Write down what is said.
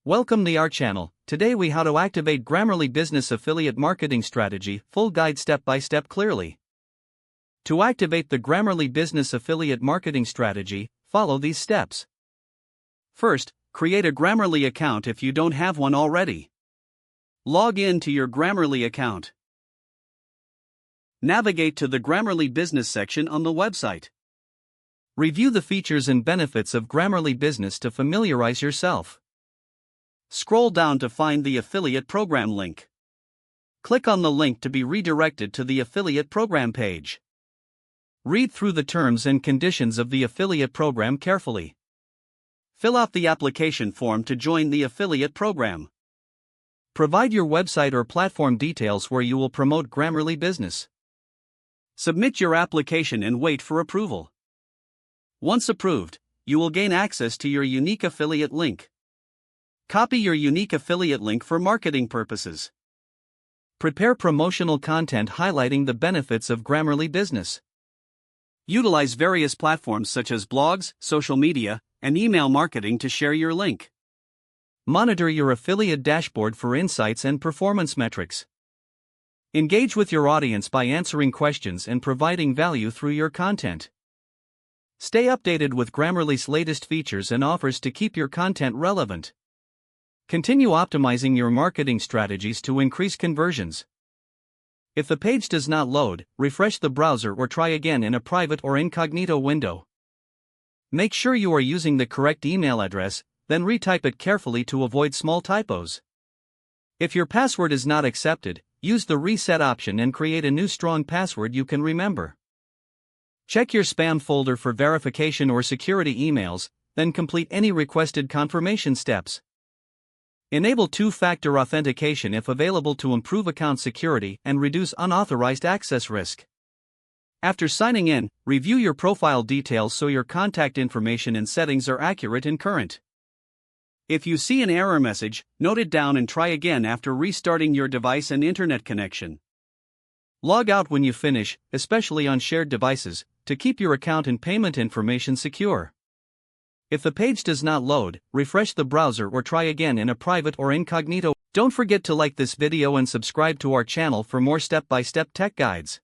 Welcome to our channel. Today we how to activate Grammarly Business Affiliate Marketing Strategy, full guide step by step clearly. To activate the Grammarly Business Affiliate Marketing Strategy, follow these steps. First, create a Grammarly account if you don't have one already. Log in to your Grammarly account. Navigate to the Grammarly Business section on the website. Review the features and benefits of Grammarly Business to familiarize yourself. Scroll down to find the affiliate program link. Click on the link to be redirected to the affiliate program page. Read through the terms and conditions of the affiliate program carefully. Fill out the application form to join the affiliate program. Provide your website or platform details where you will promote Grammarly Business. Submit your application and wait for approval. Once approved, you will gain access to your unique affiliate link. Copy your unique affiliate link for marketing purposes. Prepare promotional content highlighting the benefits of Grammarly Business. Utilize various platforms such as blogs, social media, and email marketing to share your link. Monitor your affiliate dashboard for insights and performance metrics. Engage with your audience by answering questions and providing value through your content. Stay updated with Grammarly's latest features and offers to keep your content relevant. Continue optimizing your marketing strategies to increase conversions. If the page does not load, refresh the browser or try again in a private or incognito window. Make sure you are using the correct email address, then retype it carefully to avoid small typos. If your password is not accepted, use the reset option and create a new strong password you can remember. Check your spam folder for verification or security emails, then complete any requested confirmation steps. Enable two-factor authentication if available to improve account security and reduce unauthorized access risk. After signing in, review your profile details so your contact information and settings are accurate and current. If you see an error message, note it down and try again after restarting your device and internet connection. Log out when you finish, especially on shared devices, to keep your account and payment information secure. If the page does not load, refresh the browser or try again in a private or incognito. Don't forget to like this video and subscribe to our channel for more step-by-step tech guides.